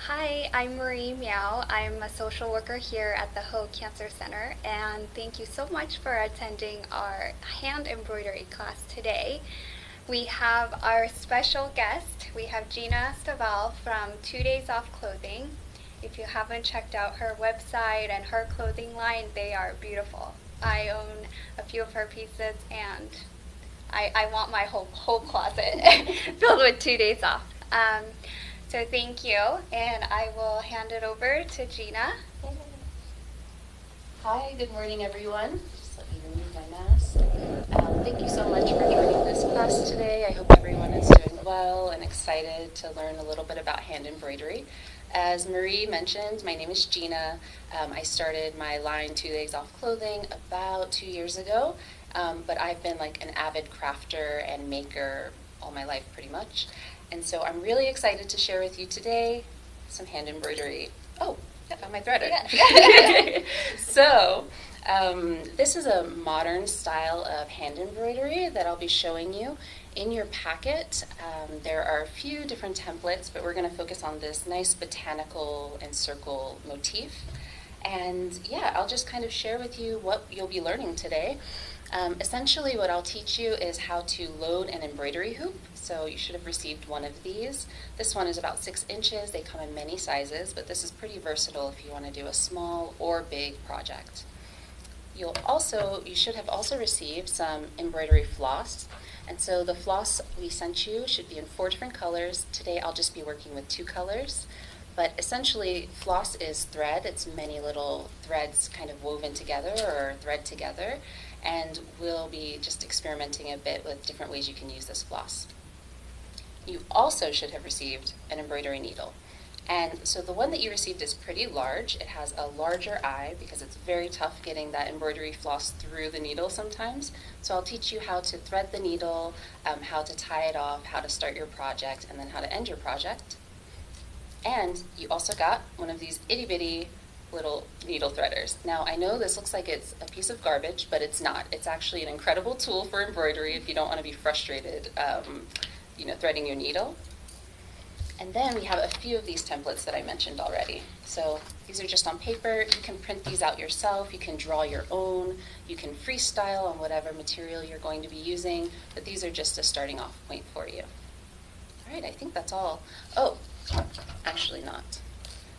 Hi, I'm Marie Meow. I'm a social worker here at the Ho Cancer Center, and thank you so much for attending our hand embroidery class today. We have our special guest. We have Gina Staval from 2 Days Off Clothing. If you haven't checked out her website and her clothing line, they are beautiful. I own a few of her pieces, and I want my whole closet filled with 2 days off. So thank you, and I will hand it over to Gina. Hi, good morning everyone. Just let me remove my mask. Thank you so much for joining this class today. I hope everyone is doing well and excited to learn a little bit about hand embroidery. As Marie mentioned, my name is Gina. I started my line 2 Days Off Clothing about 2 years ago, but I've been like an avid crafter and maker all my life pretty much. And so I'm really excited to share with you today some hand embroidery. Oh, I found my threader. Yeah. So this is a modern style of hand embroidery that I'll be showing you. In your packet, there are a few different templates, but we're going to focus on this nice botanical and circle motif. And yeah, I'll just kind of share with you what you'll be learning today. Essentially, what I'll teach you is how to load an embroidery hoop. So you should have received one of these. This one is about 6 inches. They come in many sizes, but this is pretty versatile if you want to do a small or big project. You should have also received some embroidery floss. And so the floss we sent you should be in 4 different colors. Today I'll just be working with 2 colors. But essentially, floss is thread. It's many little threads kind of woven together or thread together. And we'll be just experimenting a bit with different ways you can use this floss. You also should have received an embroidery needle. And so the one that you received is pretty large. It has a larger eye because it's very tough getting that embroidery floss through the needle sometimes. So I'll teach you how to thread the needle, how to tie it off, how to start your project, and then how to end your project. And you also got one of these itty bitty little needle threaders. Now I know this looks like it's a piece of garbage, but it's not. It's actually an incredible tool for embroidery if you don't want to be frustrated threading your needle. And then we have a few of these templates that I mentioned already. So these are just on paper. You can print these out yourself. You can draw your own. You can freestyle on whatever material you're going to be using. But these are just a starting off point for you. All right, I think that's all. Oh, actually not.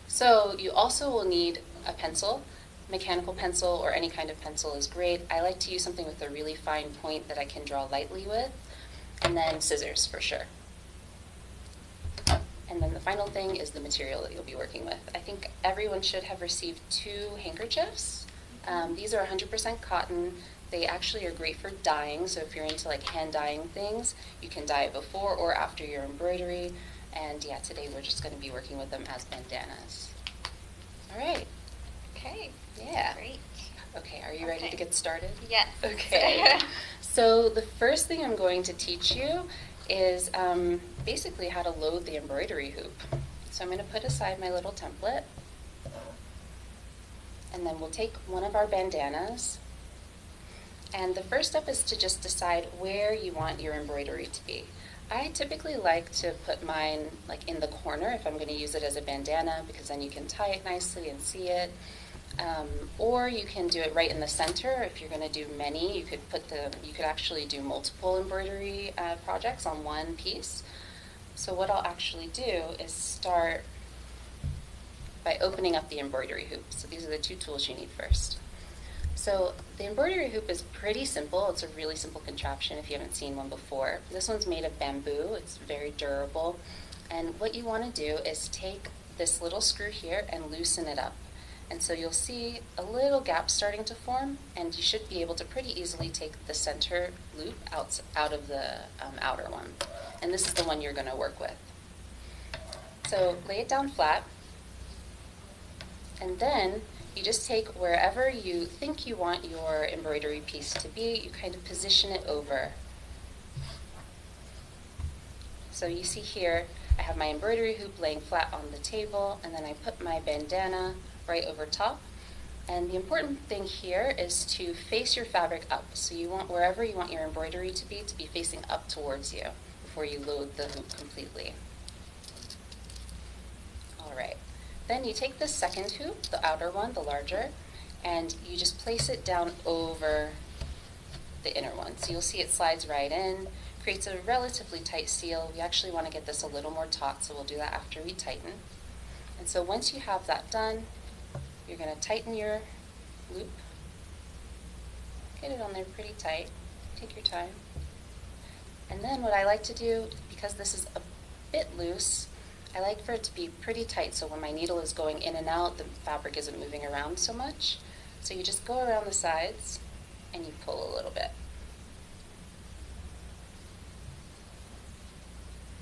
So you also will need a pencil. Mechanical pencil or any kind of pencil is great. I like to use something with a really fine point that I can draw lightly with. And then scissors for sure. And then the final thing is the material that you'll be working with. I think everyone should have received 2 handkerchiefs. These are 100% cotton. They actually are great for dyeing, so if you're into like hand dyeing things, you can dye it before or after your embroidery. And yeah, today we're just going to be working with them as bandanas. All right. Okay. Yeah. Great. Okay, are you ready to get started? Yes. Okay. So the first thing I'm going to teach you is basically how to load the embroidery hoop. So I'm going to put aside my little template, and then we'll take one of our bandanas. And the first step is to just decide where you want your embroidery to be. I typically like to put mine like in the corner if I'm going to use it as a bandana, because then you can tie it nicely and see it. Or you can do it right in the center. If you're going to do many, you could actually do multiple embroidery projects on one piece. So what I'll actually do is start by opening up the embroidery hoop. So these are the 2 tools you need first. So the embroidery hoop is pretty simple. It's a really simple contraption if you haven't seen one before. This one's made of bamboo. It's very durable. And what you want to do is take this little screw here and loosen it up. And so you'll see a little gap starting to form, and you should be able to pretty easily take the center loop out of the outer one. And this is the one you're going to work with. So lay it down flat, and then you just take wherever you think you want your embroidery piece to be, you kind of position it over. So you see here, I have my embroidery hoop laying flat on the table, and then I put my bandana right over top. And the important thing here is to face your fabric up. So you want wherever you want your embroidery to be facing up towards you before you load the hoop completely. All right. Then you take the second hoop, the outer one, the larger, and you just place it down over the inner one. So you'll see it slides right in, creates a relatively tight seal. We actually want to get this a little more taut, so we'll do that after we tighten. And so once you have that done, you're going to tighten your loop. Get it on there pretty tight. Take your time. And then what I like to do, because this is a bit loose, I like for it to be pretty tight so when my needle is going in and out, the fabric isn't moving around so much. So you just go around the sides and you pull a little bit.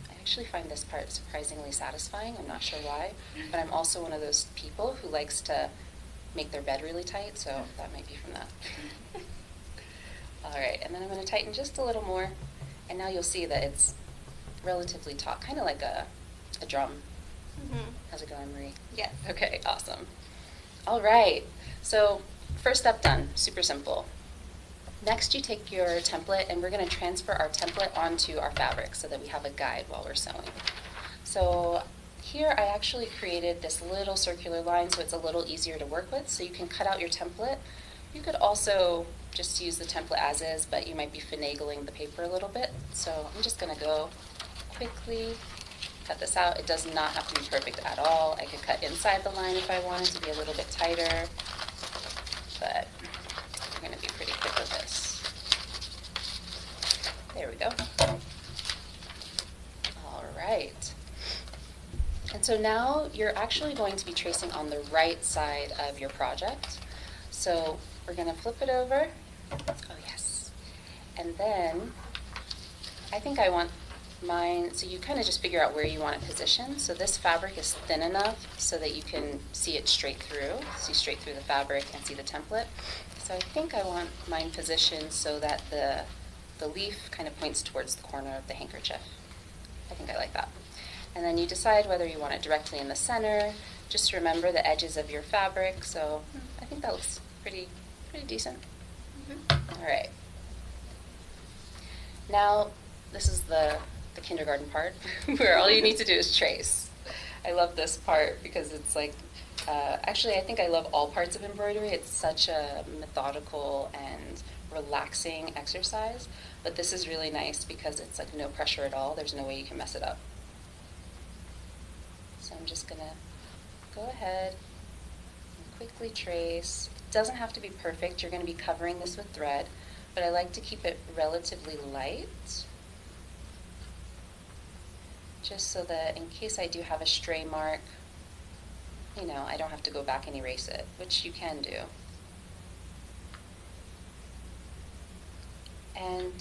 I actually find this part surprisingly satisfying. I'm not sure why, but I'm also one of those people who likes to make their bed really tight, so that might be from that. All right, and then I'm going to tighten just a little more, and now you'll see that it's relatively taut, kind of like a drum. How's it going, Marie? Yes. Okay, awesome. All right, so first step done, super simple. Next, you take your template, and we're going to transfer our template onto our fabric so that we have a guide while we're sewing. So here I actually created this little circular line so it's a little easier to work with, so you can cut out your template. You could also just use the template as is, but you might be finagling the paper a little bit. So I'm just going to go quickly cut this out. It does not have to be perfect at all. I could cut inside the line if I wanted to be a little bit tighter, but I'm going to be pretty quick with this. There we go. All right. And so now you're actually going to be tracing on the right side of your project. So we're going to flip it over. Oh, yes. And then I think I want mine, so you kind of just figure out where you want it positioned. So this fabric is thin enough so that you can see it straight through, see straight through the fabric and see the template. So I think I want mine positioned so that the leaf kind of points towards the corner of the handkerchief. I think I like that. And then you decide whether you want it directly in the center. Just remember the edges of your fabric. So I think that looks pretty decent. All right. Now, this is the kindergarten part where all you need to do is trace. I love this part because it's like, actually I think I love all parts of embroidery. It's such a methodical and relaxing exercise, but this is really nice because it's like no pressure at all. There's no way you can mess it up. So I'm just gonna go ahead and quickly trace. It doesn't have to be perfect. You're gonna be covering this with thread, but I like to keep it relatively light, just so that in case I do have a stray mark, you know, I don't have to go back and erase it, which you can do. And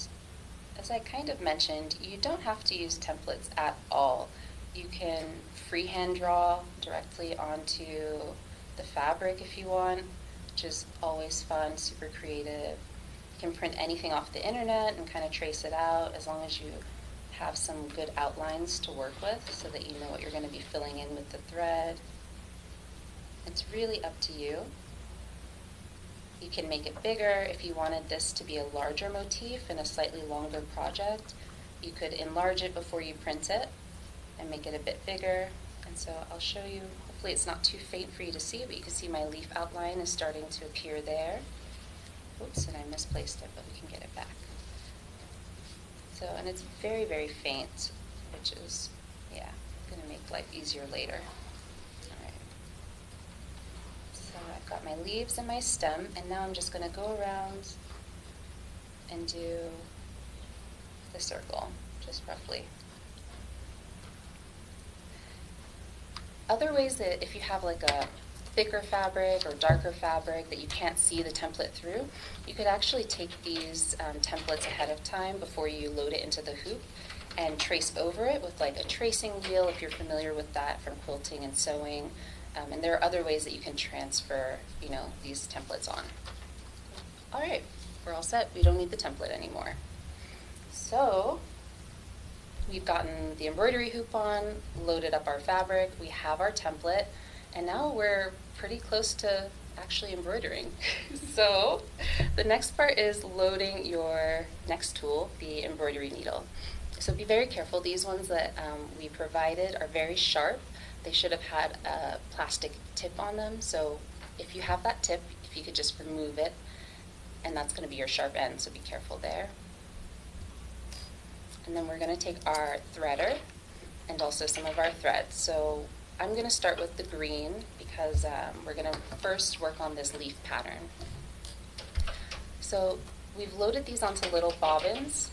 as I kind of mentioned, you don't have to use templates at all. You can freehand draw directly onto the fabric if you want, which is always fun, super creative. You can print anything off the internet and kind of trace it out as long as you have some good outlines to work with so that you know what you're going to be filling in with the thread. It's really up to you. You can make it bigger if you wanted this to be a larger motif in a slightly longer project. You could enlarge it before you print it and make it a bit bigger. And so I'll show you, hopefully it's not too faint for you to see, but you can see my leaf outline is starting to appear there. Oops, and I misplaced it, but we can get it back. So, and it's very, very faint, which is, yeah, going to make life easier later. All right. So I've got my leaves and my stem, and now I'm just going to go around and do the circle, just roughly. Other ways that if you have like a thicker fabric or darker fabric that you can't see the template through, you could actually take these templates ahead of time before you load it into the hoop and trace over it with like a tracing wheel if you're familiar with that from quilting and sewing. And there are other ways that you can transfer, you know, these templates on. All right, we're all set. We don't need the template anymore. So we've gotten the embroidery hoop on, loaded up our fabric, we have our template, and now we're pretty close to actually embroidering. So the next part is loading your next tool, the embroidery needle. So be very careful. These ones that we provided are very sharp, they should have had a plastic tip on them. So if you have that tip, if you could just remove it, and that's going to be your sharp end, so be careful there. And then we're going to take our threader and also some of our threads. So I'm going to start with the green because we're going to first work on this leaf pattern. So we've loaded these onto little bobbins,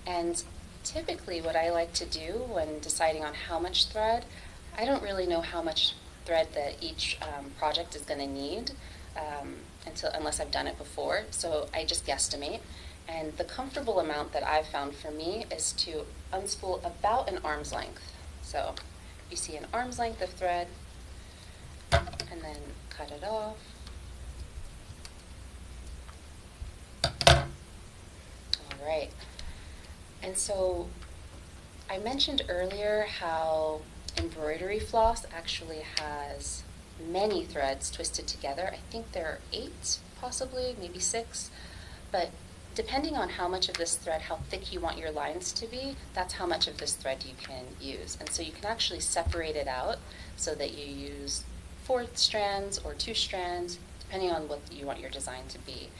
and typically what I like to do when deciding on how much thread, I don't really know how much thread that each project is going to need unless I've done it before, so I just guesstimate. And the comfortable amount that I've found for me is to unspool about an arm's length. So you see an arm's length of thread, and then cut it off. All right. And so I mentioned earlier how embroidery floss actually has many threads twisted together. I think there are 8, possibly, maybe 6. But depending on how much of this thread, how thick you want your lines to be, that's how much of this thread you can use. And so you can actually separate it out so that you use 4 strands or 2 strands, depending on what you want your design to be.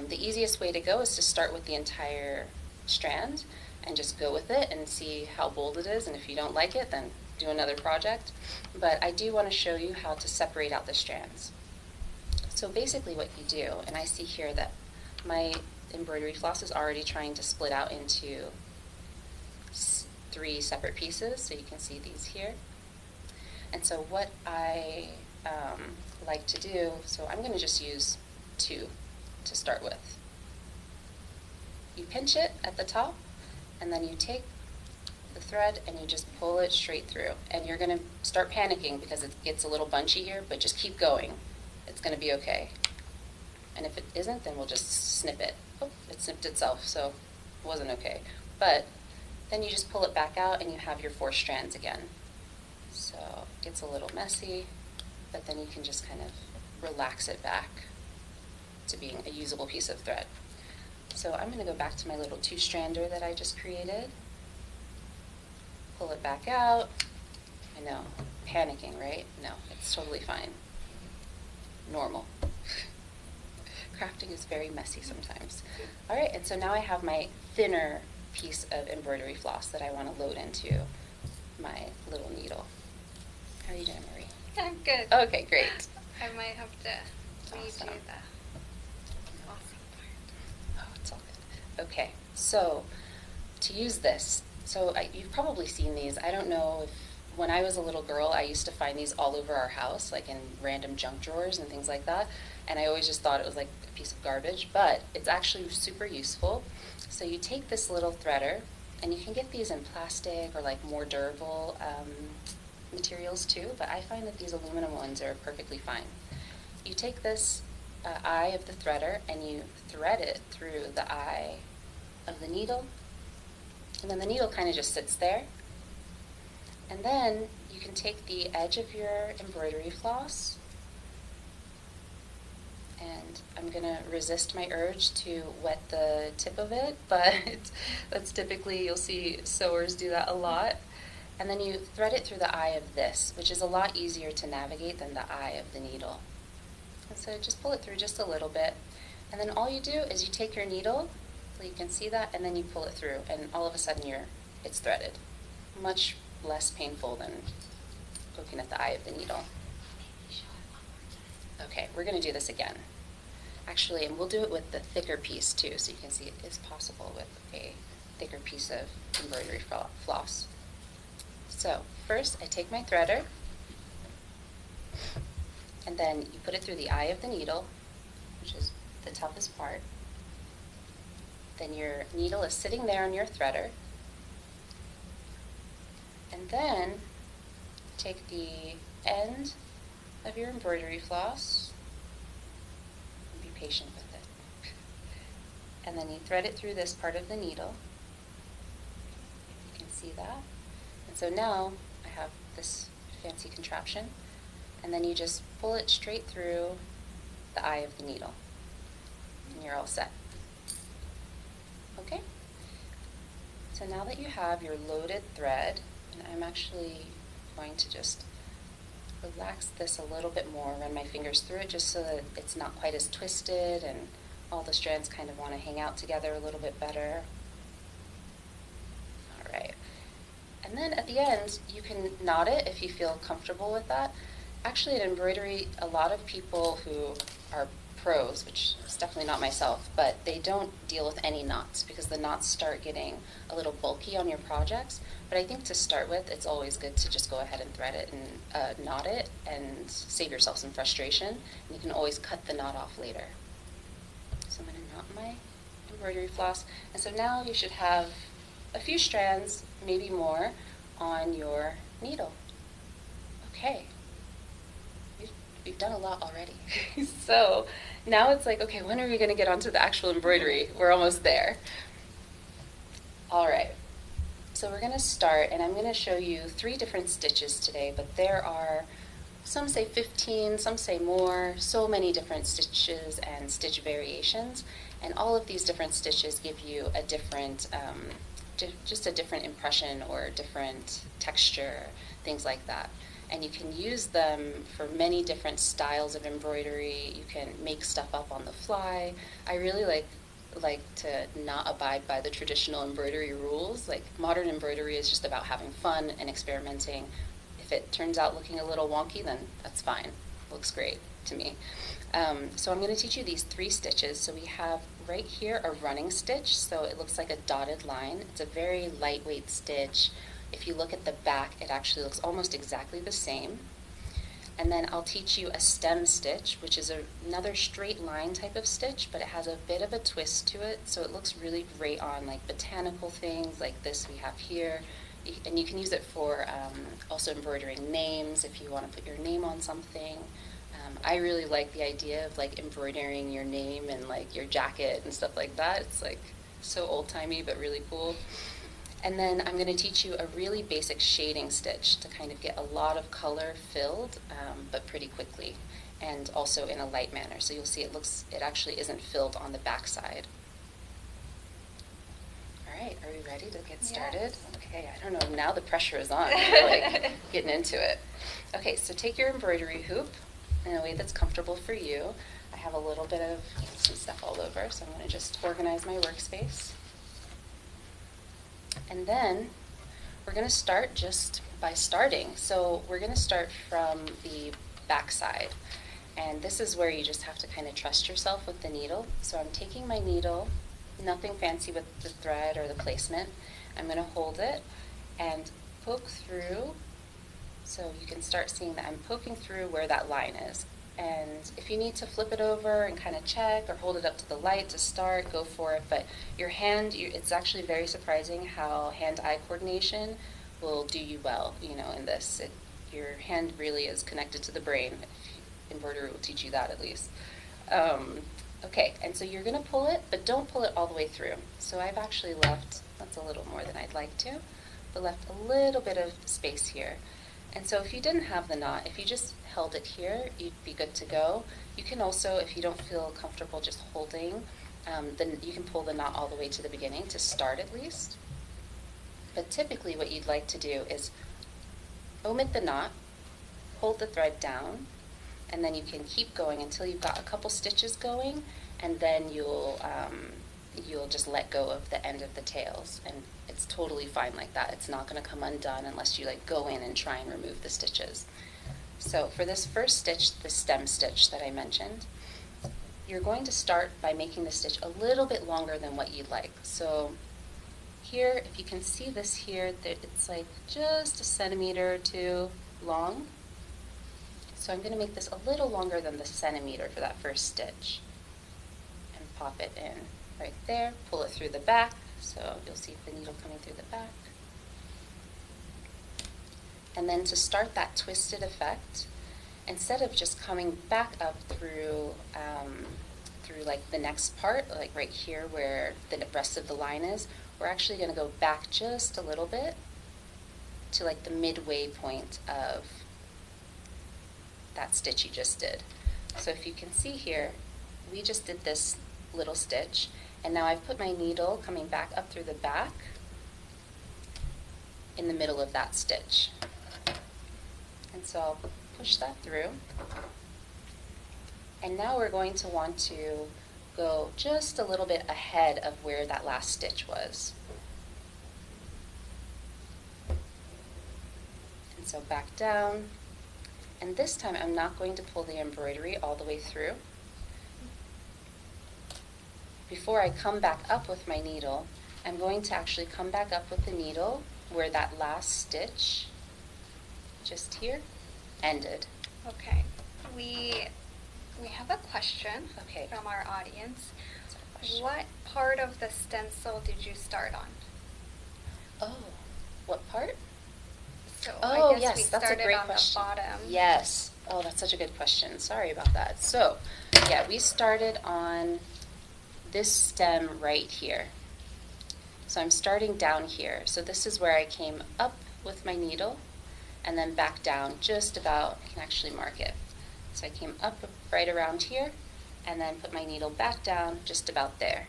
The easiest way to go is to start with the entire strand and just go with it and see how bold it is, and if you don't like it, then do another project. But I do want to show you how to separate out the strands. So basically what you do, and I see here that my embroidery floss is already trying to split out into 3 separate pieces, so you can see these here. And so what I like to do, so I'm going to just use 2 to start with. You pinch it at the top, and then you take the thread and you just pull it straight through. And you're going to start panicking because it gets a little bunchy here, but just keep going. It's going to be okay. And if it isn't, then we'll just snip it. Oh, it snipped itself, so it wasn't okay. But then you just pull it back out and you have your 4 strands again. So it gets a little messy, but then you can just kind of relax it back to being a usable piece of thread. So I'm going to go back to my little 2-strander that I just created. Pull it back out. I know, panicking, right? No, it's totally fine. Normal. Crafting is very messy sometimes. All right, and so now I have my thinner piece of embroidery floss that I want to load into my little needle. How are you doing, Marie? I'm good. Okay, great. I might have to redo Awesome. the flossing part. Oh, it's all good. Okay, so to use this, you've probably seen these. I don't know if, when I was a little girl, I used to find these all over our house, like in random junk drawers and things like that. And I always just thought it was like a piece of garbage, but it's actually super useful. So you take this little threader, and you can get these in plastic or like more durable materials too, but I find that these aluminum ones are perfectly fine. You take this eye of the threader and you thread it through the eye of the needle, and then the needle kind of just sits there. And then you can take the edge of your embroidery floss, and I'm going to resist my urge to wet the tip of it, but that's typically, you'll see sewers do that a lot. And then you thread it through the eye of this, which is a lot easier to navigate than the eye of the needle. And so just pull it through just a little bit. And then all you do is you take your needle, so you can see that, and then you pull it through, and all of a sudden it's threaded. Much less painful than looking at the eye of the needle. Okay, we're going to do this again. Actually, and we'll do it with the thicker piece too, so you can see it is possible with a thicker piece of embroidery floss. So first I take my threader, and then you put it through the eye of the needle, which is the toughest part. Then your needle is sitting there on your threader, and then take the end of your embroidery floss, and be patient with it, and then you thread it through this part of the needle. You can see that. And so now I have this fancy contraption, and then you just pull it straight through the eye of the needle, and you're all set. Okay? So now that you have your loaded thread, and I'm actually going to just relax this a little bit more, run my fingers through it just so that it's not quite as twisted and all the strands kind of want to hang out together a little bit better. All right. And then at the end, you can knot it if you feel comfortable with that. Actually, in embroidery, a lot of people who are pros, which is definitely not myself, but they don't deal with any knots because the knots start getting a little bulky on your projects. But I think to start with, it's always good to just go ahead and thread it and knot it and save yourself some frustration. And you can always cut the knot off later. So I'm going to knot my embroidery floss. And so now you should have a few strands, maybe more, on your needle. Okay. We've done a lot already. So now it's like, okay, when are we going to get onto the actual embroidery? We're almost there. All right. So we're going to start, and I'm going to show you 3 different stitches today, but there are, some say 15, some say more, so many different stitches and stitch variations, and all of these different stitches give you a different, just a different impression or different texture, things like that. And you can use them for many different styles of embroidery. You can make stuff up on the fly. I really like to not abide by the traditional embroidery rules. Like, modern embroidery is just about having fun and experimenting. If it turns out looking a little wonky, then that's fine. Looks great to me. So I'm going to teach you these 3 stitches. So we have right here a running stitch, so it looks like a dotted line. It's a very lightweight stitch. If you look at the back, it actually looks almost exactly the same. And then I'll teach you a stem stitch, which is another straight line type of stitch, but it has a bit of a twist to it, so it looks really great on like botanical things like this we have here. And you can use it for also embroidering names if you want to put your name on something. I really like the idea of like embroidering your name and like your jacket and stuff like that. It's like so old-timey but really cool. And then I'm going to teach you a really basic shading stitch to kind of get a lot of color filled, but pretty quickly, and also in a light manner. So you'll see it actually isn't filled on the back side. All right, are we ready to get started? Yes. Okay, I don't know, now the pressure is on. We're like getting into it. Okay, so take your embroidery hoop in a way that's comfortable for you. I have a little bit of some stuff all over, so I'm going to just organize my workspace. And then we're going to start just by starting. So we're going to start from the back side. And this is where you just have to kind of trust yourself with the needle. So I'm taking my needle, nothing fancy with the thread or the placement. I'm going to hold it and poke through. So you can start seeing that I'm poking through where that line is. And if you need to flip it over and kind of check or hold it up to the light to start, go for it. But your hand, it's actually very surprising how hand-eye coordination will do you well, in this. Your hand really is connected to the brain. Embroidery will teach you that at least. Okay, and so you're going to pull it, but don't pull it all the way through. So I've actually left, that's a little more than I'd like to, but left a little bit of space here. And so if you didn't have the knot, if you just held it here, you'd be good to go. You can also, if you don't feel comfortable just holding, then you can pull the knot all the way to the beginning to start at least. But typically what you'd like to do is omit the knot, hold the thread down, and then you can keep going until you've got a couple stitches going, and then you'll just let go of the end of the tails, and it's totally fine like that. It's not going to come undone unless you like go in and try and remove the stitches. So for this first stitch, the stem stitch that I mentioned, you're going to start by making the stitch a little bit longer than what you'd like. So here, if you can see this here, it's like just a centimeter or 2 long. So I'm going to make this a little longer than the centimeter for that first stitch. And pop it in right there, pull it through the back, so you'll see the needle coming through the back. And then to start that twisted effect, instead of just coming back up through like the next part, like right here where the rest of the line is, we're actually going to go back just a little bit to like the midway point of that stitch you just did. So if you can see here, we just did this little stitch, and now I've put my needle coming back up through the back in the middle of that stitch. And so I'll push that through. And now we're going to want to go just a little bit ahead of where that last stitch was. And so back down. And this time I'm not going to pull the embroidery all the way through. Before I come back up with my needle, I'm going to actually come back up with the needle where that last stitch, just here, ended. Okay. We have a question Okay. from our audience. That's our question. What part of the stencil did you start on? Oh, what part? So Oh, I guess yes, we that's a started great on question. the bottom. Yes. Oh, that's such a good question. Sorry about that. So, yeah, we started on this stem right here. So I'm starting down here. So this is where I came up with my needle and then back down just about, I can actually mark it. So I came up right around here and then put my needle back down just about there.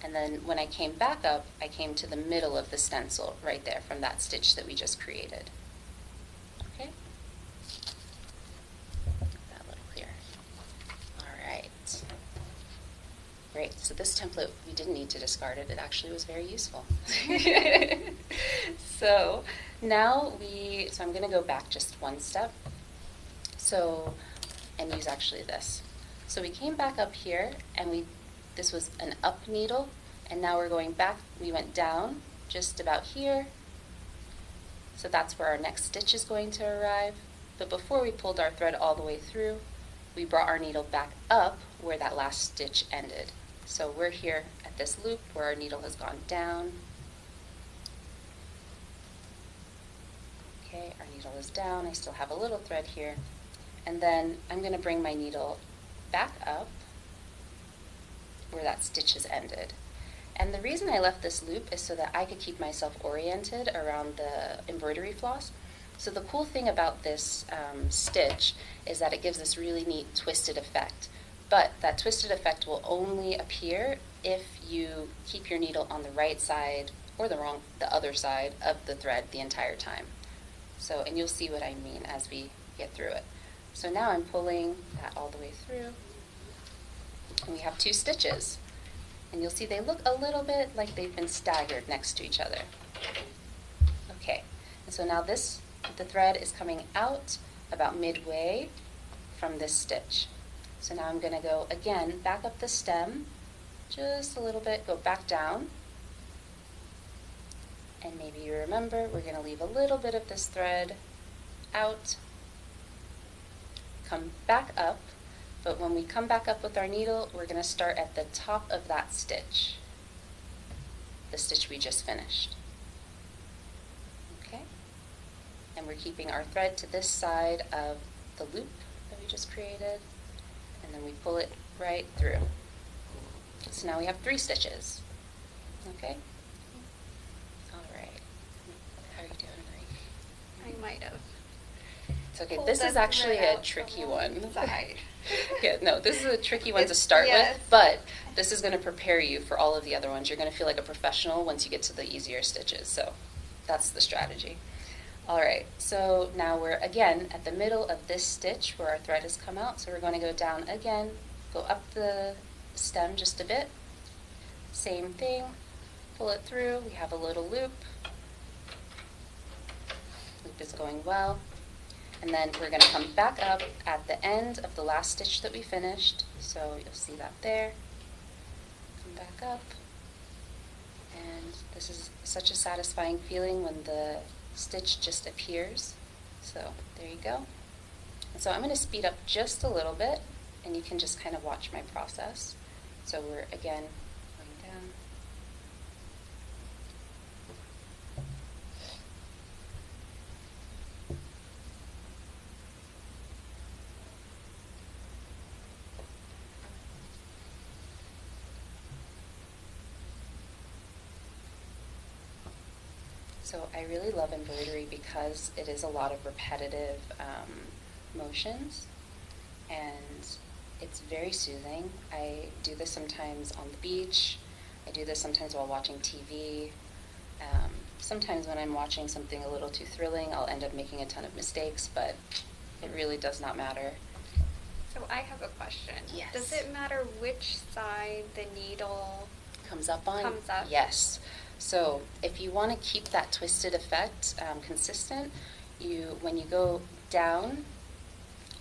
And then when I came back up, I came to the middle of the stencil right there from that stitch that we just created. Okay? Make that a little clearer. All right. Great. So this template, we didn't need to discard it. It actually was very useful. So now so I'm going to go back just one step. And use actually this. So we came back up here and this was an up needle, and now we're going back. We went down just about here. So that's where our next stitch is going to arrive. But before we pulled our thread all the way through, we brought our needle back up where that last stitch ended. So we're here at this loop where our needle has gone down. Okay, our needle is down. I still have a little thread here. And then I'm going to bring my needle back up where that stitch has ended. And the reason I left this loop is so that I could keep myself oriented around the embroidery floss. So the cool thing about this stitch is that it gives this really neat twisted effect. But that twisted effect will only appear if you keep your needle on the right side or the other side of the thread the entire time. So, and you'll see what I mean as we get through it. So now I'm pulling that all the way through, and we have 2 stitches. And you'll see they look a little bit like they've been staggered next to each other. Okay, and so now the thread is coming out about midway from this stitch. So now I'm going to go again, back up the stem, just a little bit, go back down. And maybe you remember, we're going to leave a little bit of this thread out, come back up, but when we come back up with our needle, we're going to start at the top of that stitch, the stitch we just finished. Okay? And we're keeping our thread to this side of the loop that we just created, and then we pull it right through. So now we have 3 stitches. Okay? All right. How are you doing, Marie? I might have. It's okay. Pull This that is actually thread a out tricky from one. one side. Yeah, no, this is a tricky one to It's- start yes. with, but this is going to prepare you for all of the other ones. You're going to feel like a professional once you get to the easier stitches, so that's the strategy. All right, so now we're again at the middle of this stitch where our thread has come out, so we're going to go down again, go up the stem just a bit, same thing, pull it through, we have a little loop, loop is going well. And then we're going to come back up at the end of the last stitch that we finished. So you'll see that there. Come back up. And this is such a satisfying feeling when the stitch just appears. So there you go. And so I'm going to speed up just a little bit, and you can just kind of watch my process. So we're again going down. So I really love embroidery because it is a lot of repetitive motions, and it's very soothing. I do this sometimes on the beach. I do this sometimes while watching TV. Sometimes when I'm watching something a little too thrilling, I'll end up making a ton of mistakes, but It really does not matter. So I have a question. Yes. Does it matter which side the needle Comes up on? Comes up. Yes. So if you want to keep that twisted effect consistent, when you go down,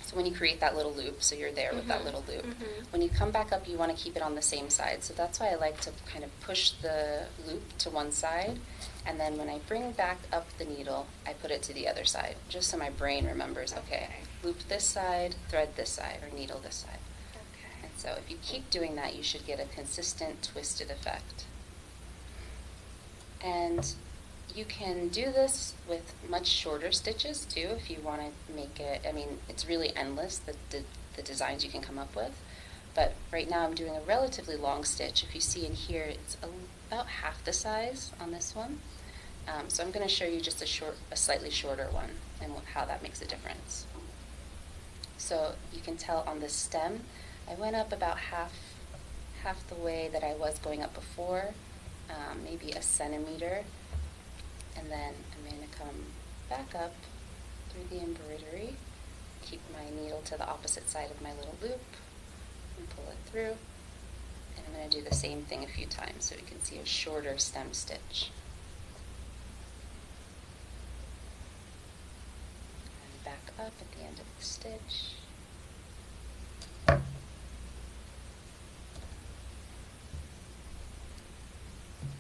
so when you create that little loop, so you're there with that little loop, when you come back up, you want to keep it on the same side. So that's why I like to kind of push the loop to one side, and then when I bring back up the needle, I put it to the other side, just so my brain remembers, okay, loop this side, thread this side, or needle this side. Okay. And so if you keep doing that, you should get a consistent twisted effect. And you can do this with much shorter stitches too if you want to make it, I mean, it's really endless, the designs you can come up with. But right now I'm doing a relatively long stitch. If you see in here, it's about half the size on this one. So I'm going to show you just a slightly shorter one and how that makes a difference. So you can tell on the stem, I went up about half the way that I was going up before, maybe a centimeter, and then I'm going to come back up through the embroidery, keep my needle to the opposite side of my little loop, and pull it through, and I'm going to do the same thing a few times so you can see a shorter stem stitch. And back up at the end of the stitch.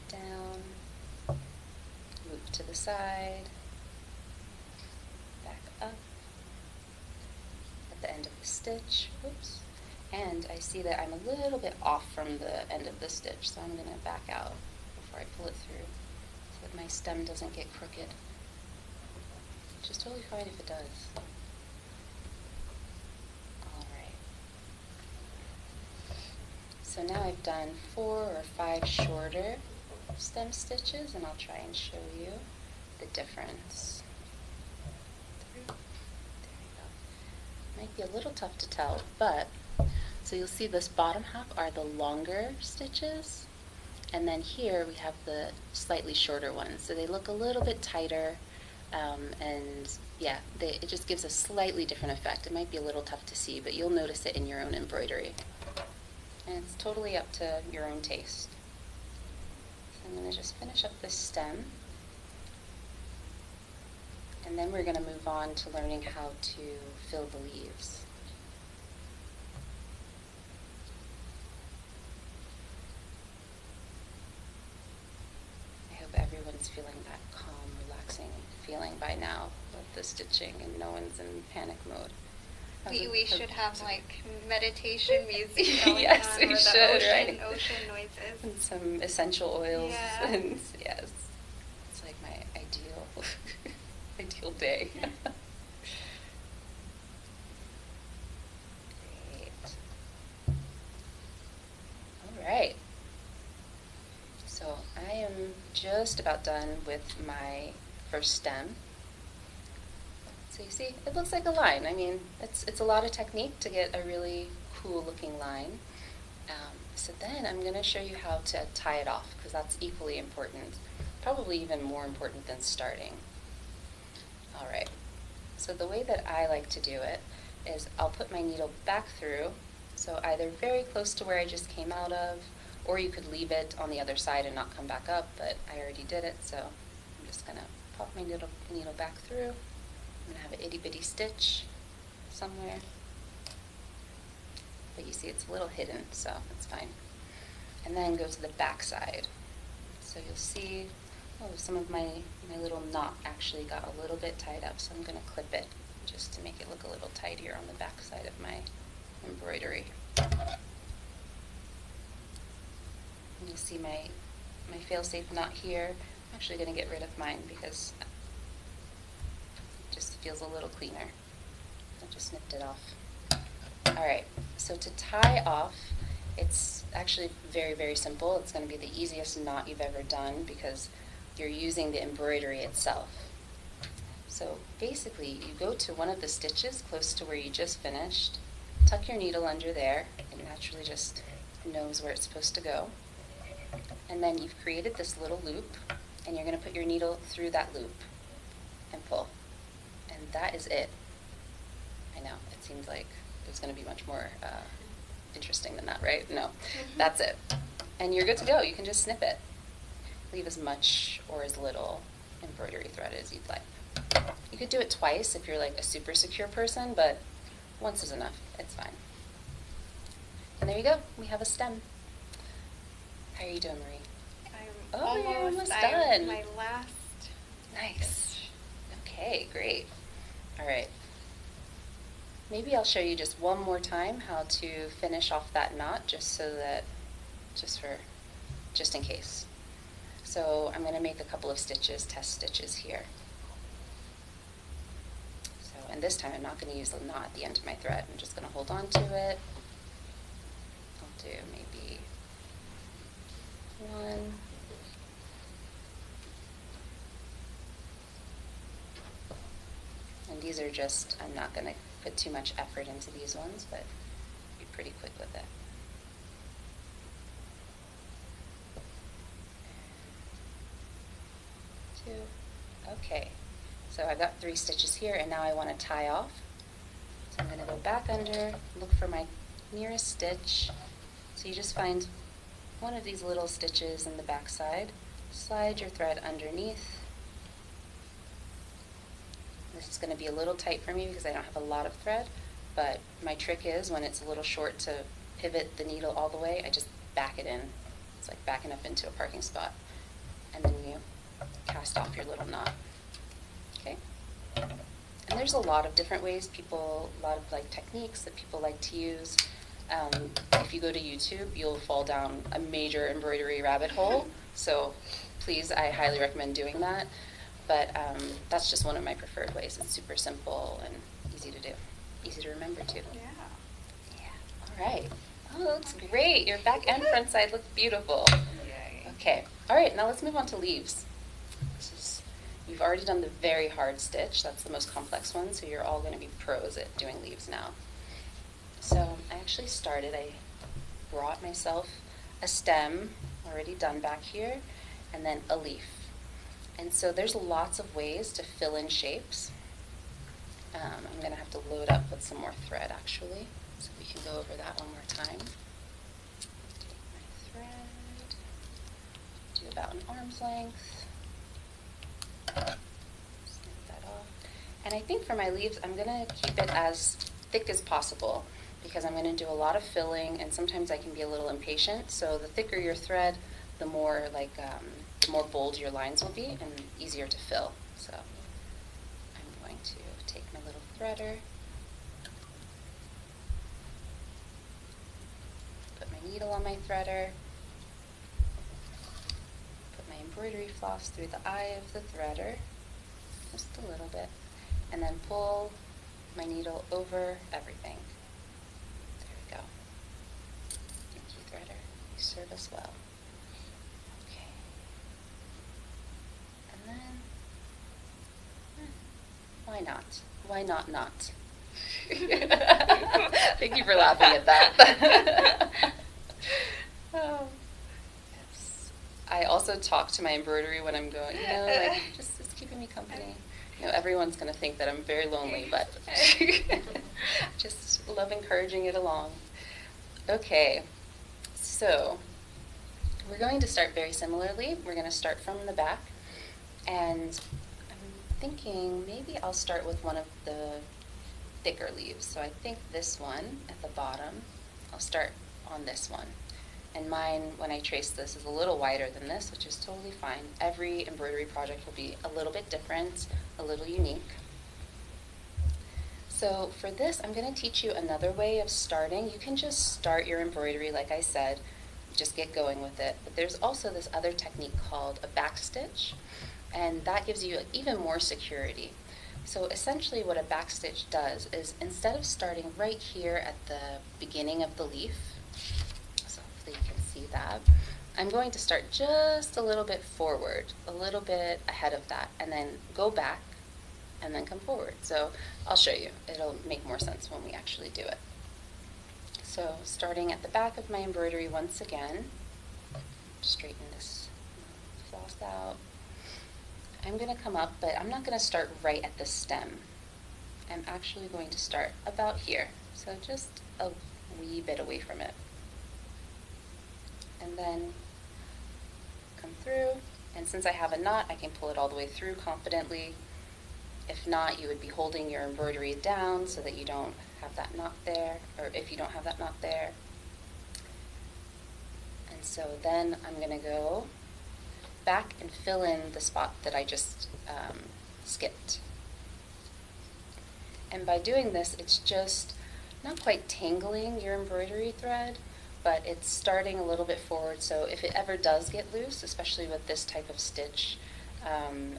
Down, loop to the side, back up at the end of the stitch, oops, and I see that I'm a little bit off from the end of the stitch, so I'm going to back out before I pull it through so that my stem doesn't get crooked, which is totally fine if it does. Alright, so now I've done 4 or 5 shorter stem stitches, and I'll try and show you the difference. There we go. Might be a little tough to tell, but so you'll see this bottom half are the longer stitches, and then here we have the slightly shorter ones. So they look a little bit tighter, and yeah, it just gives a slightly different effect. It might be a little tough to see, but you'll notice it in your own embroidery. And it's totally up to your own taste. I'm going to just finish up this stem, and then we're going to move on to learning how to fill the leaves. I hope everyone's feeling that calm, relaxing feeling by now with the stitching and no one's in panic mode. We should have like meditation music going yes, on, we or should, the right? ocean noises. And some essential oils. Yeah. And yes, it's like my ideal day. Great. All right. So I am just about done with my first stem. So you see, it looks like a line. I mean, it's a lot of technique to get a really cool looking line. So then I'm going to show you how to tie it off, because that's equally important, probably even more important than starting. All right, so the way that I like to do it is I'll put my needle back through, so either very close to where I just came out of, or you could leave it on the other side and not come back up, but I already did it, so I'm just going to pop my needle back through. I'm going to have an itty bitty stitch somewhere, but you see it's a little hidden, so that's fine. And then go to the back side. So you'll see, oh, some of my little knot actually got a little bit tied up, so I'm going to clip it just to make it look a little tidier on the back side of my embroidery. And you'll see my fail-safe knot here. I'm actually going to get rid of mine because just feels a little cleaner. I just snipped it off. Alright, so to tie off, it's actually very, very simple. It's going to be the easiest knot you've ever done because you're using the embroidery itself. So basically, you go to one of the stitches close to where you just finished, tuck your needle under there, it naturally just knows where it's supposed to go. And then you've created this little loop, and you're going to put your needle through that loop and pull. And that is it. seemed like it was going to be much more interesting than that, right? No, that's it. And you're good to go. You can just snip it. Leave as much or as little embroidery thread as you'd like. You could do it twice if you're like a super secure person, but once is enough. It's fine. And there you go. We have a stem. How are you doing, Marie? I'm You're almost I'm done. my last. Nice. Okay, great. All right. Maybe I'll show you just one more time how to finish off that knot, just in case. So I'm going to make a couple of stitches, test stitches here. So, and this time I'm not going to use the knot at the end of my thread. I'm just going to hold on to it. I'll do maybe one. And these are just, I'm not going to put too much effort into these ones, but be pretty quick with it. Two. Okay. So I've got 3 stitches here, and now I want to tie off. So I'm going to go back under, look for my nearest stitch. So you just find one of these little stitches in the back side. Slide your thread underneath. This is going to be a little tight for me because I don't have a lot of thread, but my trick is when it's a little short to pivot the needle all the way, I just back it in. It's like backing up into a parking spot. And then you cast off your little knot. Okay? And there's a lot of different ways a lot of like techniques that people like to use. If you go to YouTube, you'll fall down a major embroidery rabbit hole. So please, I highly recommend doing that. But that's just one of my preferred ways. It's super simple and easy to do. Easy to remember, too. Yeah. All right. Oh, that looks great. Your back and front side look beautiful. Yay. Okay. All right, now let's move on to leaves. You've already done the very hard stitch. That's the most complex one, so you're all going to be pros at doing leaves now. So I actually I brought myself a stem already done back here, and then a leaf. And so there's lots of ways to fill in shapes. I'm going to have to load up with some more thread, actually, so we can go over that one more time. Take my thread, do about an arm's length, snip that off. And I think for my leaves, I'm going to keep it as thick as possible because I'm going to do a lot of filling, and sometimes I can be a little impatient. So the thicker your thread, the more the more bold your lines will be and easier to fill. So I'm going to take my little threader, put my needle on my threader, put my embroidery floss through the eye of the threader, just a little bit, and then pull my needle over everything. There we go. Thank you, threader. You serve us well. Why not? Why not not? Thank you for laughing at that. Oh, yes. I also talk to my embroidery when I'm going, just it's keeping me company. Everyone's going to think that I'm very lonely, but just love encouraging it along. Okay, so we're going to start very similarly. We're going to start from the back, and thinking maybe I'll start with one of the thicker leaves. So I think this one at the bottom, I'll start on this one. And mine, when I trace this, is a little wider than this, which is totally fine. Every embroidery project will be a little bit different, a little unique. So for this, I'm going to teach you another way of starting. You can just start your embroidery, like I said, just get going with it. But there's also this other technique called a back stitch. And that gives you even more security. So essentially what a backstitch does is instead of starting right here at the beginning of the leaf, so hopefully you can see that, I'm going to start just a little bit forward, a little bit ahead of that, and then go back and then come forward. So I'll show you. It'll make more sense when we actually do it. So starting at the back of my embroidery once again, straighten this floss out. I'm going to come up, but I'm not going to start right at the stem. I'm actually going to start about here, so just a wee bit away from it. And then come through, and since I have a knot, I can pull it all the way through confidently. If not, you would be holding your embroidery down so that you don't have that knot there, or if you don't have that knot there. And so then I'm going to go back and fill in the spot that I just skipped. And by doing this, it's just not quite tangling your embroidery thread, but it's starting a little bit forward, so if it ever does get loose, especially with this type of stitch,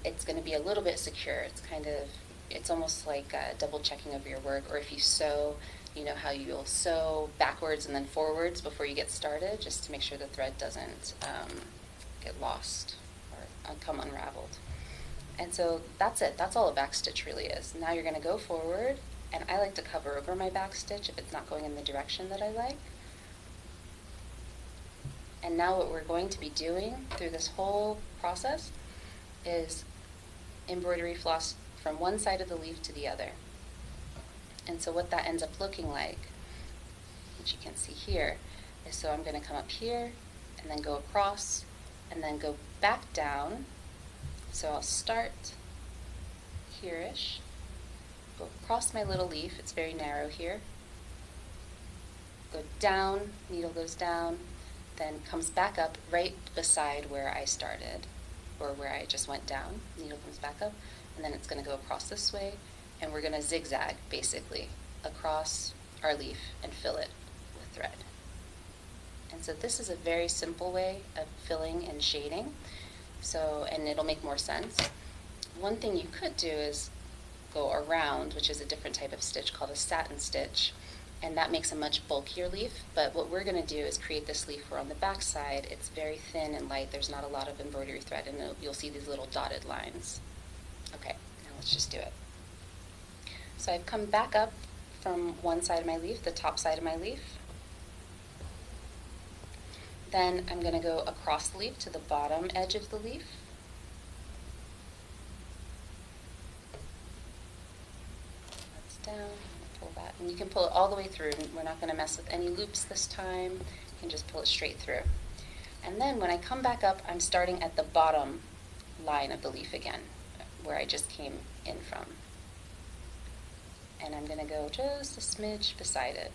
it's going to be a little bit secure. It's almost like double checking of your work, or if you sew, you know how you'll sew backwards and then forwards before you get started, just to make sure the thread doesn't get lost or come unraveled. And so that's it. That's all a back stitch really is. Now you're going to go forward, and I like to cover over my back stitch if it's not going in the direction that I like. And now what we're going to be doing through this whole process is embroidery floss from one side of the leaf to the other. And so what that ends up looking like, which you can see here, is so I'm going to come up here and then go across and then go back down. So I'll start here-ish, go across my little leaf, it's very narrow here, go down, needle goes down, then comes back up right beside where I started, or where I just went down. Needle comes back up, and then it's going to go across this way, and we're going to zigzag, basically, across our leaf and fill it with thread. And so this is a very simple way of filling and shading, and it'll make more sense. One thing you could do is go around, which is a different type of stitch called a satin stitch, and that makes a much bulkier leaf, but what we're going to do is create this leaf where on the back side it's very thin and light, there's not a lot of embroidery thread, and you'll see these little dotted lines. Okay, now let's just do it. So I've come back up from one side of my leaf, the top side of my leaf. Then I'm going to go across the leaf to the bottom edge of the leaf. That's down. Pull that, and you can pull it all the way through, and we're not going to mess with any loops this time. You can just pull it straight through. And then when I come back up, I'm starting at the bottom line of the leaf again, where I just came in from. And I'm going to go just a smidge beside it.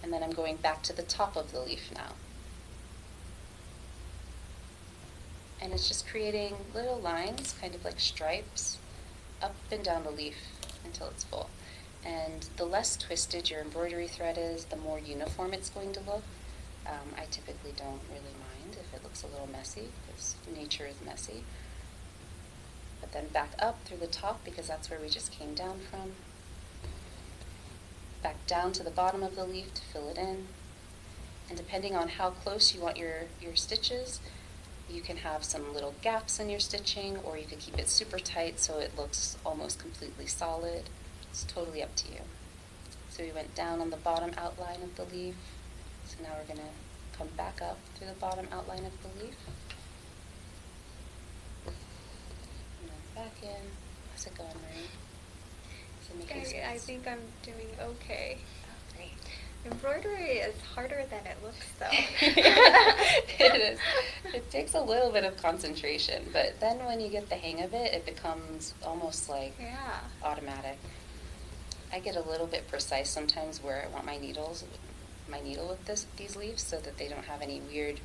And then I'm going back to the top of the leaf now. And it's just creating little lines, kind of like stripes, up and down the leaf until it's full. And the less twisted your embroidery thread is, the more uniform it's going to look. I typically don't really mind if it looks a little messy, because nature is messy. But then back up through the top, because that's where we just came down from. Back down to the bottom of the leaf to fill it in. And depending on how close you want your stitches, you can have some little gaps in your stitching, or you could keep it super tight so it looks almost completely solid. It's totally up to you. So we went down on the bottom outline of the leaf. So now we're going to come back up through the bottom outline of the leaf. And then back in. How's it going, Marie? Is it making sense? I think I'm doing okay. Oh, great. Embroidery is harder than it looks, though. It is. It takes a little bit of concentration, but then when you get the hang of it, it becomes almost like automatic. I get a little bit precise sometimes where I want my needle with these leaves so that they don't have any weird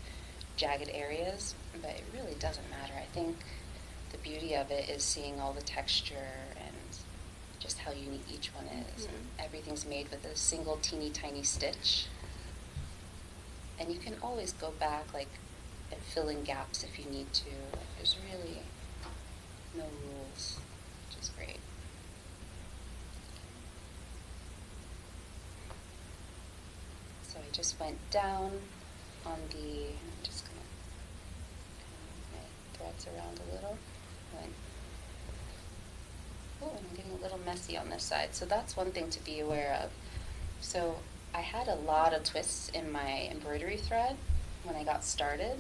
jagged areas, but it really doesn't matter. I think the beauty of it is seeing all the texture and just how unique each one is. Mm-hmm. And everything's made with a single teeny tiny stitch. And you can always go back and fill in gaps if you need to. There's really no rules, which is great. So I just went down on I'm just going to move my threads around a little. Oh, and I'm getting a little messy on this side. So that's one thing to be aware of. So I had a lot of twists in my embroidery thread, when I got started.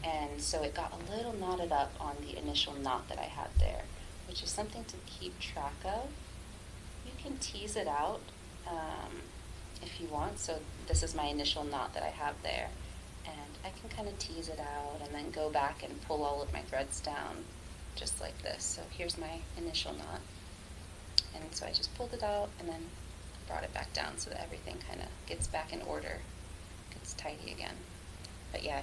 And so it got a little knotted up on the initial knot that I had there, which is something to keep track of. You can tease it out if you want. So this is my initial knot that I have there. And I can kind of tease it out and then go back and pull all of my threads down just like this. So here's my initial knot. And so I just pulled it out and then brought it back down so that everything kind of gets back in order, gets tidy again. But yeah,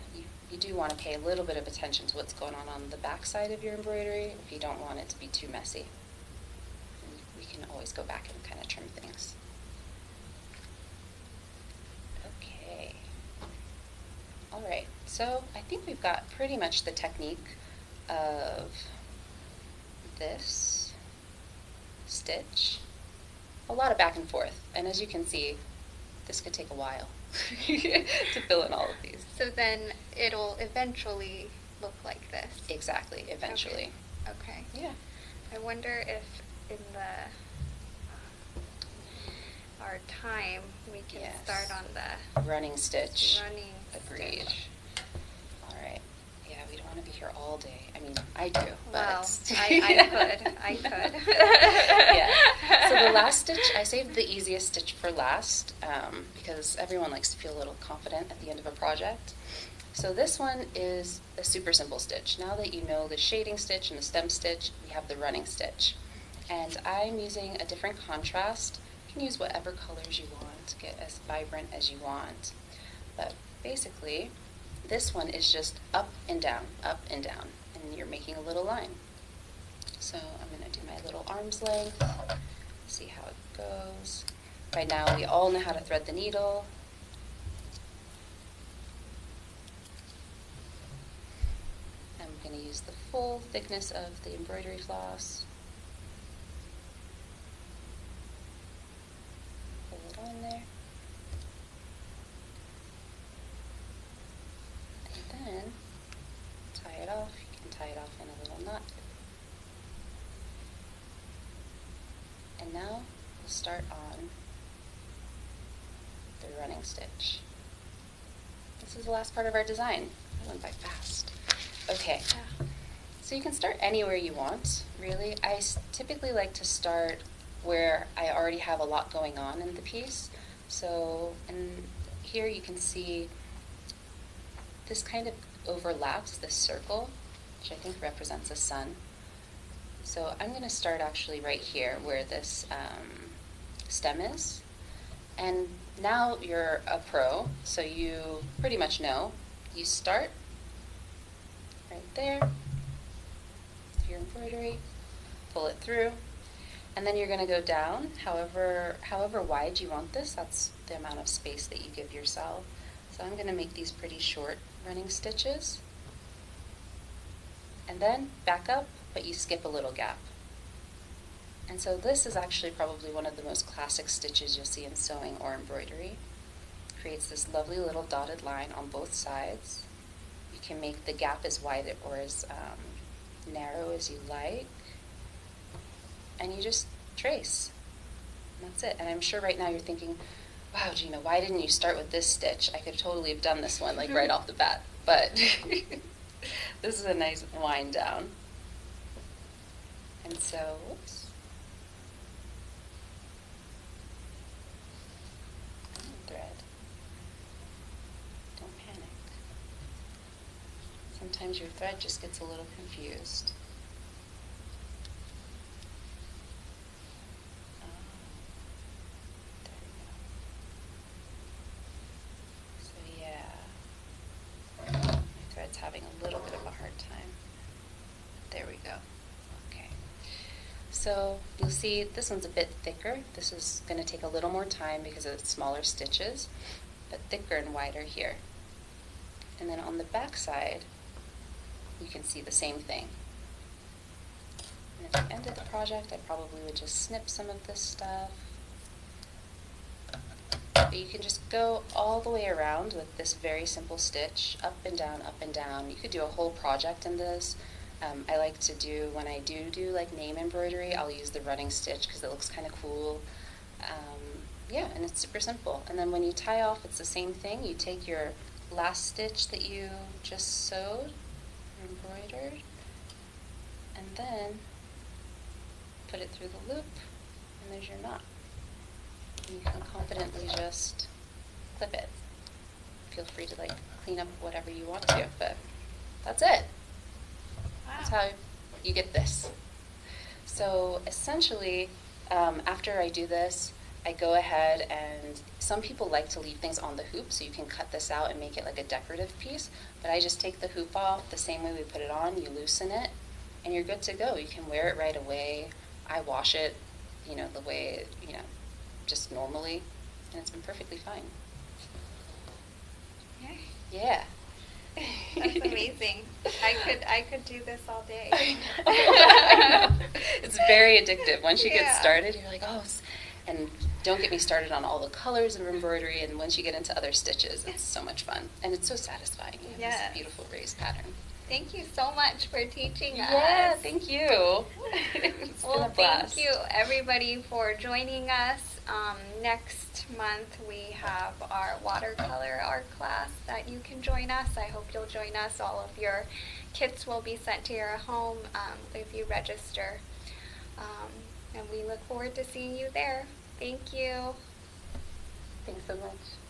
you do want to pay a little bit of attention to what's going on the back side of your embroidery if you don't want it to be too messy. And we can always go back and kind of trim things. Okay. All right, so I think we've got pretty much the technique of this stitch. A lot of back and forth, and as you can see, this could take a while to fill in all of these. So then it'll eventually look like this. Exactly, eventually. Okay. Yeah. I wonder if in our time we can Yes. start on the Running stitch. running Agreed. stitch. All right. Yeah, we don't want to be here all day. I mean, I do. Well, But I could. Yeah. So the last stitch, I saved the easiest stitch for last because everyone likes to feel a little confident at the end of a project. So this one is a super simple stitch. Now that you know the shading stitch and the stem stitch, we have the running stitch. And I'm using a different contrast. You can use whatever colors you want to get as vibrant as you want. But basically, this one is just up and down, and you're making a little line. So I'm going to do my little arm's length, see how it goes. By now, we all know how to thread the needle. I'm going to use the full thickness of the embroidery floss. Pull it on there. And then tie it off. You can tie it off in a little knot. And now we'll start on the running stitch. This is the last part of our design. That went by fast. Okay, so you can start anywhere you want, really. I typically like to start where I already have a lot going on in the piece. So, and here you can see this kind of overlaps this circle, which I think represents a sun. So I'm going to start actually right here where this stem is. And now you're a pro, so you pretty much know. You start right there, your embroidery, pull it through, and then you're going to go down however wide you want this. That's the amount of space that you give yourself. So I'm going to make these pretty short running stitches. And then back up, but you skip a little gap. And so this is actually probably one of the most classic stitches you'll see in sewing or embroidery. Creates this lovely little dotted line on both sides. You can make the gap as wide or as narrow as you like. And you just trace. And that's it. And I'm sure right now you're thinking, wow, Gina, why didn't you start with this stitch? I could totally have done this one like right off the bat. But this is a nice wind down. And so, whoops. Thread. Don't panic. Sometimes your thread just gets a little confused. There we go. So yeah, my thread's having a little bit of a hard time. There we go. Okay. So you'll see this one's a bit thicker. This is going to take a little more time because of the smaller stitches, but thicker and wider here. And then on the back side, you can see the same thing. And at the end of the project, I probably would just snip some of this stuff. But you can just go all the way around with this very simple stitch, up and down, up and down. You could do a whole project in this. I like to do, when I do like name embroidery, I'll use the running stitch because it looks kind of cool. Yeah, and it's super simple. And then when you tie off, it's the same thing. You take your last stitch that you just sewed or embroidered, and then put it through the loop, and there's your knot. And you can confidently just clip it. Feel free to like clean up whatever you want to, but that's it. Wow. That's how you get this. So essentially, after I do this, I go ahead and some people like to leave things on the hoop, so you can cut this out and make it like a decorative piece, but I just take the hoop off the same way we put it on, you loosen it, and you're good to go. You can wear it right away. I wash it, the way, just normally, and it's been perfectly fine. Yeah. That's amazing. I could do this all day. I know. It's very addictive. Once you get Yeah. started, you're like, oh, and don't get me started on all the colors of embroidery, and once you get into other stitches, it's so much fun. And it's so satisfying. You have Yes. this beautiful raised pattern. Thank you so much for teaching us. Yeah, thank you. It's been a Well, blast. thank you everybody for joining us. Next month we have our watercolor art class that you can join us. I hope you'll join us. All of your kits will be sent to your home if you register. And we look forward to seeing you there. Thank you. Thanks so much.